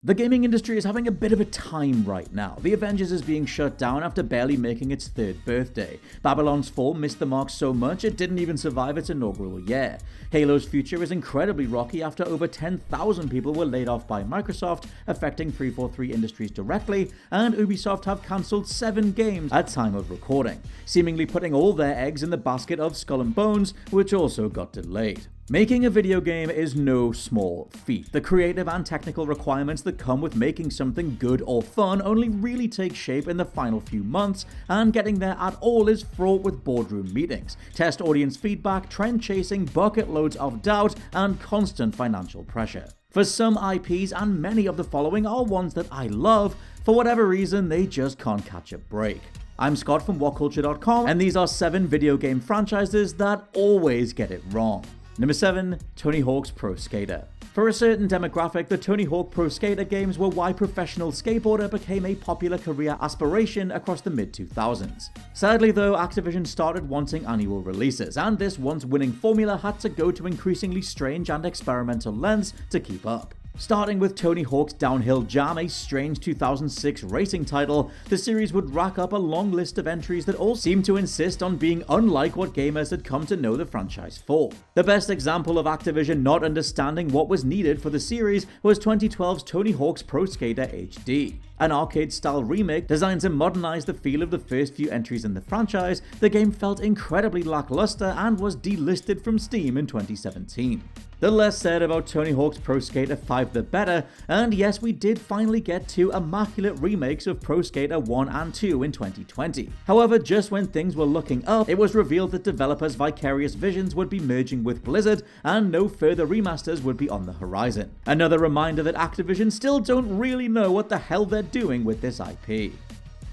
The gaming industry is having a bit of a time right now. The Avengers is being shut down after barely making its third birthday. Babylon's Fall missed the mark so much it didn't even survive its inaugural year. Halo's future is incredibly rocky after over 10,000 people were laid off by Microsoft, affecting 343 Industries directly, and Ubisoft have cancelled 7 games at time of recording, seemingly putting all their eggs in the basket of Skull and Bones, which also got delayed. Making a video game is no small feat. The creative and technical requirements that come with making something good or fun only really take shape in the final few months, and getting there at all is fraught with boardroom meetings, test audience feedback, trend chasing, bucket loads of doubt, and constant financial pressure. For some IPs, and many of the following are ones that I love, for whatever reason they just can't catch a break. I'm Scott from WhatCulture.com, and these are 7 video game franchises that always get it wrong. Number 7. Tony Hawk's Pro Skater. For a certain demographic, the Tony Hawk Pro Skater games were why professional skateboarder became a popular career aspiration across the mid-2000s. Sadly though, Activision started wanting annual releases, and this once-winning formula had to go to increasingly strange and experimental lengths to keep up. Starting with Tony Hawk's Downhill Jam, a strange 2006 racing title, the series would rack up a long list of entries that all seemed to insist on being unlike what gamers had come to know the franchise for. The best example of Activision not understanding what was needed for the series was 2012's Tony Hawk's Pro Skater HD. An arcade-style remake designed to modernize the feel of the first few entries in the franchise, the game felt incredibly lackluster and was delisted from Steam in 2017. The less said about Tony Hawk's Pro Skater 5 the better, and yes, we did finally get 2 immaculate remakes of Pro Skater 1 and 2 in 2020. However, just when things were looking up, it was revealed that developers Vicarious Visions would be merging with Blizzard, and no further remasters would be on the horizon. Another reminder that Activision still don't really know what the hell they're doing with this IP.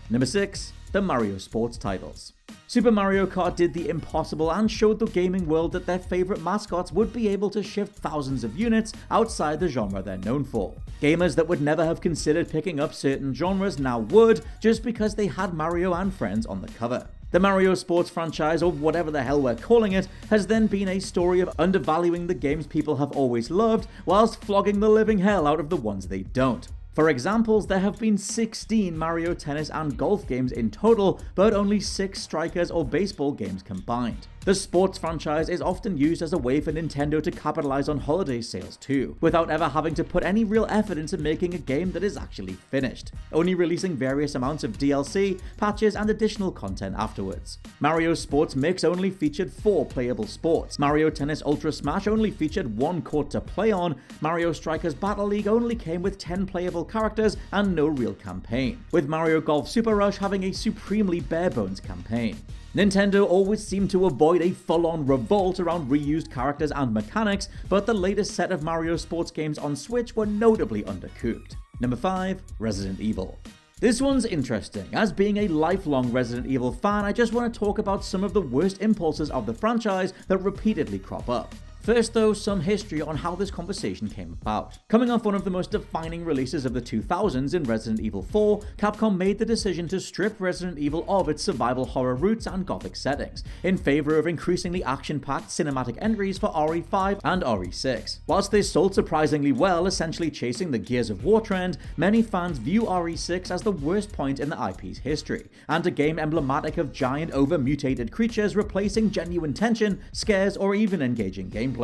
Number 6. The Mario Sports titles. Super Mario Kart did the impossible and showed the gaming world that their favorite mascots would be able to shift thousands of units outside the genre they're known for. Gamers that would never have considered picking up certain genres now would, just because they had Mario and friends on the cover. The Mario Sports franchise, or whatever the hell we're calling it, has then been a story of undervaluing the games people have always loved, whilst flogging the living hell out of the ones they don't. For examples, there have been 16 Mario Tennis and Golf games in total, but only 6 Strikers or baseball games combined. The sports franchise is often used as a way for Nintendo to capitalize on holiday sales too, without ever having to put any real effort into making a game that is actually finished, only releasing various amounts of DLC, patches, and additional content afterwards. Mario Sports Mix only featured 4 playable sports, Mario Tennis Ultra Smash only featured 1 court to play on, Mario Strikers Battle League only came with 10 playable characters and no real campaign, with Mario Golf Super Rush having a supremely bare-bones campaign. Nintendo always seemed to avoid a full-on revolt around reused characters and mechanics, but the latest set of Mario sports games on Switch were notably undercooked. Number 5. Resident Evil. This one's interesting. As being a lifelong Resident Evil fan, I just want to talk about some of the worst impulses of the franchise that repeatedly crop up. First though, some history on how this conversation came about. Coming off one of the most defining releases of the 2000s in Resident Evil 4, Capcom made the decision to strip Resident Evil of its survival horror roots and gothic settings, in favor of increasingly action-packed cinematic entries for RE5 and RE6. Whilst they sold surprisingly well, essentially chasing the Gears of War trend, many fans view RE6 as the worst point in the IP's history, and a game emblematic of giant over-mutated creatures replacing genuine tension, scares, or even engaging gameplay.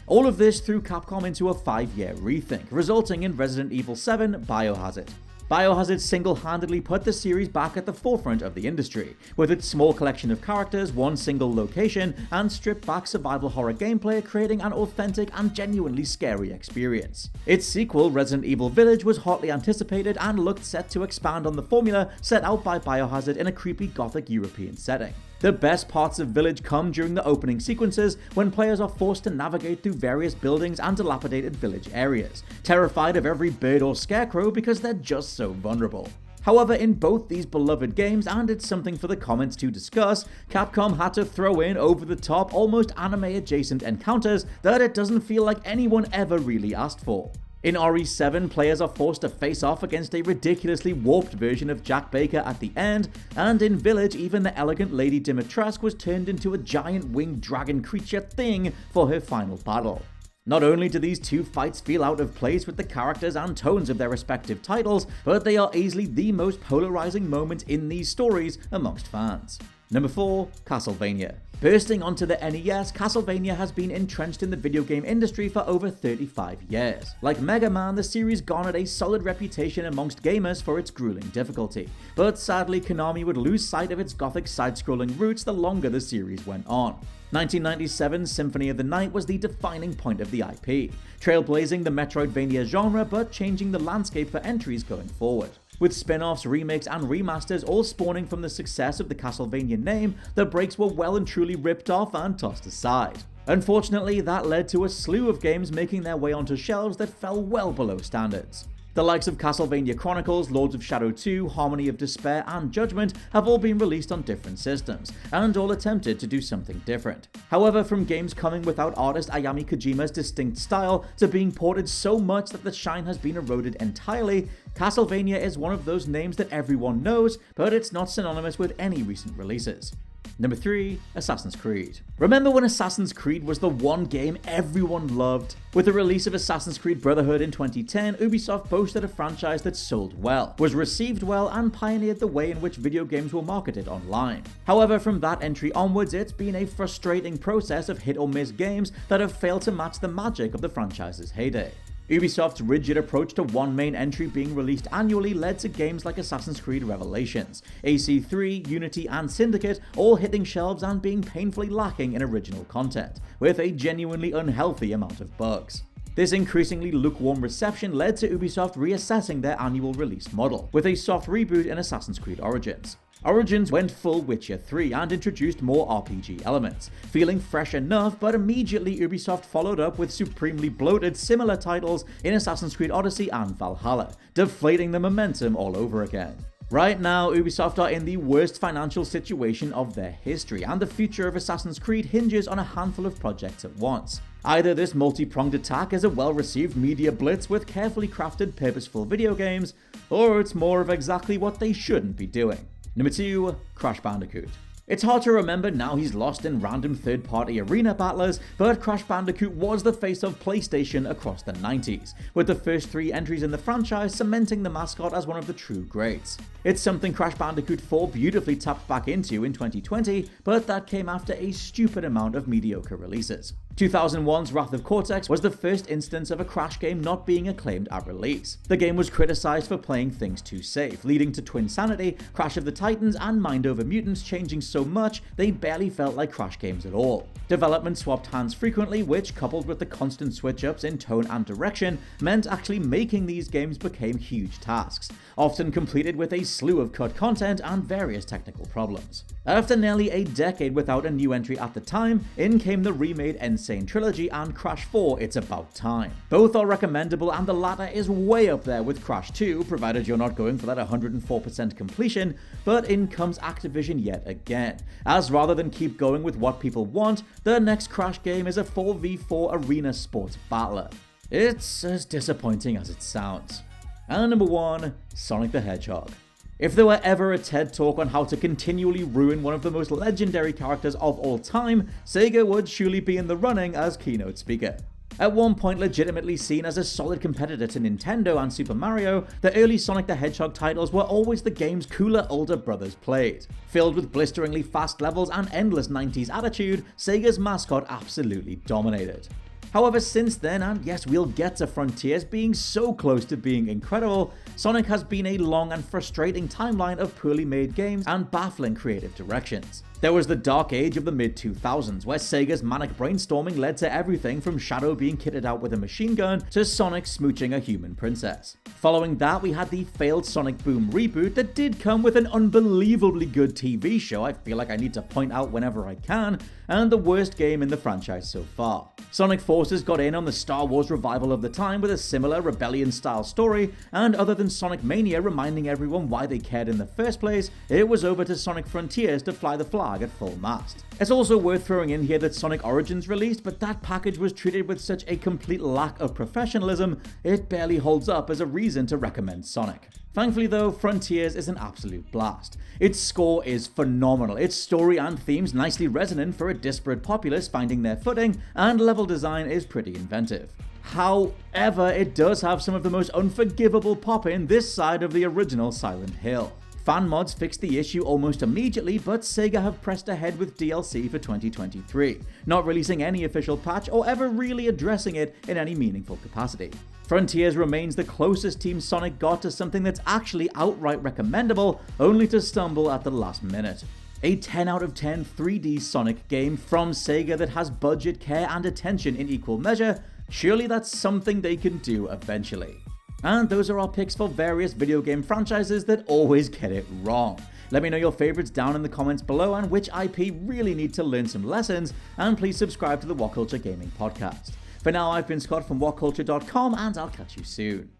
All of this threw Capcom into a 5-year rethink, resulting in Resident Evil 7 Biohazard. Biohazard single-handedly put the series back at the forefront of the industry, with its small collection of characters, one single location, and stripped-back survival horror gameplay creating an authentic and genuinely scary experience. Its sequel, Resident Evil Village, was hotly anticipated and looked set to expand on the formula set out by Biohazard in a creepy gothic European setting. The best parts of Village come during the opening sequences, when players are forced to navigate through various buildings and dilapidated village areas, terrified of every bird or scarecrow because they're just so vulnerable. However, in both these beloved games, and it's something for the comments to discuss, Capcom had to throw in over-the-top, almost anime-adjacent encounters that it doesn't feel like anyone ever really asked for. In RE7, players are forced to face off against a ridiculously warped version of Jack Baker at the end, and in Village, even the elegant Lady Dimitrescu was turned into a giant winged dragon creature thing for her final battle. Not only do these two fights feel out of place with the characters and tones of their respective titles, but they are easily the most polarizing moment in these stories amongst fans. Number 4. Castlevania. Bursting onto the NES, Castlevania has been entrenched in the video game industry for over 35 years. Like Mega Man, the series garnered a solid reputation amongst gamers for its grueling difficulty, but sadly Konami would lose sight of its gothic side-scrolling roots the longer the series went on. 1997's Symphony of the Night was the defining point of the IP, trailblazing the Metroidvania genre but changing the landscape for entries going forward. With spin-offs, remakes, and remasters all spawning from the success of the Castlevania name, the brakes were well and truly ripped off and tossed aside. Unfortunately, that led to a slew of games making their way onto shelves that fell well below standards. The likes of Castlevania Chronicles, Lords of Shadow 2, Harmony of Despair, and Judgment have all been released on different systems, and all attempted to do something different. However, from games coming without artist Ayami Kojima's distinct style to being ported so much that the shine has been eroded entirely, Castlevania is one of those names that everyone knows, but it's not synonymous with any recent releases. Number 3. Assassin's Creed. Remember when Assassin's Creed was the one game everyone loved? With the release of Assassin's Creed Brotherhood in 2010, Ubisoft boasted a franchise that sold well, was received well, and pioneered the way in which video games were marketed online. However, from that entry onwards, it's been a frustrating process of hit or miss games that have failed to match the magic of the franchise's heyday. Ubisoft's rigid approach to one main entry being released annually led to games like Assassin's Creed Revelations, AC3, Unity, and Syndicate all hitting shelves and being painfully lacking in original content, with a genuinely unhealthy amount of bugs. This increasingly lukewarm reception led to Ubisoft reassessing their annual release model, with a soft reboot in Assassin's Creed Origins. Origins went full Witcher 3 and introduced more RPG elements, feeling fresh enough, but immediately Ubisoft followed up with supremely bloated similar titles in Assassin's Creed Odyssey and Valhalla, deflating the momentum all over again. Right now, Ubisoft are in the worst financial situation of their history, and the future of Assassin's Creed hinges on a handful of projects at once. Either this multi-pronged attack is a well-received media blitz with carefully crafted, purposeful video games, or it's more of exactly what they shouldn't be doing. Number 2. Crash Bandicoot. It's hard to remember now he's lost in random third-party arena battlers, but Crash Bandicoot was the face of PlayStation across the 90s, with the first 3 entries in the franchise cementing the mascot as one of the true greats. It's something Crash Bandicoot 4 beautifully tapped back into in 2020, but that came after a stupid amount of mediocre releases. 2001's Wrath of Cortex was the first instance of a Crash game not being acclaimed at release. The game was criticized for playing things too safe, leading to Twinsanity, Crash of the Titans, and Mind Over Mutants changing so much they barely felt like Crash games at all. Development swapped hands frequently, which, coupled with the constant switch-ups in tone and direction, meant actually making these games became huge tasks, often completed with a slew of cut content and various technical problems. After nearly a decade without a new entry at the time, in came the remade Insane Trilogy and Crash 4 It's About Time. Both are recommendable, and the latter is way up there with Crash 2, provided you're not going for that 104% completion, but in comes Activision yet again, as rather than keep going with what people want, the next Crash game is a 4v4 arena sports battler. It's as disappointing as it sounds. And number 1, Sonic the Hedgehog. If there were ever a TED Talk on how to continually ruin one of the most legendary characters of all time, Sega would surely be in the running as keynote speaker. At one point legitimately seen as a solid competitor to Nintendo and Super Mario, the early Sonic the Hedgehog titles were always the game's cooler older brothers played. Filled with blisteringly fast levels and endless 90s attitude, Sega's mascot absolutely dominated. However, since then, and yes, we'll get to Frontiers being so close to being incredible, Sonic has been a long and frustrating timeline of poorly made games and baffling creative directions. There was the dark age of the mid-2000s, where Sega's manic brainstorming led to everything from Shadow being kitted out with a machine gun to Sonic smooching a human princess. Following that, we had the failed Sonic Boom reboot that did come with an unbelievably good TV show I feel like I need to point out whenever I can, and the worst game in the franchise so far. Sonic Forces got in on the Star Wars revival of the time with a similar Rebellion-style story, and other than Sonic Mania reminding everyone why they cared in the first place, it was over to Sonic Frontiers to fly the flag flag at full mast. It's also worth throwing in here that Sonic Origins released, but that package was treated with such a complete lack of professionalism, it barely holds up as a reason to recommend Sonic. Thankfully though, Frontiers is an absolute blast. Its score is phenomenal, its story and themes nicely resonant for a disparate populace finding their footing, and level design is pretty inventive. However, it does have some of the most unforgivable pop-in this side of the original Silent Hill. Fan mods fixed the issue almost immediately, but Sega have pressed ahead with DLC for 2023, not releasing any official patch or ever really addressing it in any meaningful capacity. Frontiers remains the closest Team Sonic got to something that's actually outright recommendable, only to stumble at the last minute. A 10 out of 10 3D Sonic game from Sega that has budget, care, and attention in equal measure, surely that's something they can do eventually. And those are our picks for various video game franchises that always get it wrong. Let me know your favorites down in the comments below and which IP really need to learn some lessons, and please subscribe to the WhatCulture Gaming Podcast. For now, I've been Scott from WhatCulture.com, and I'll catch you soon.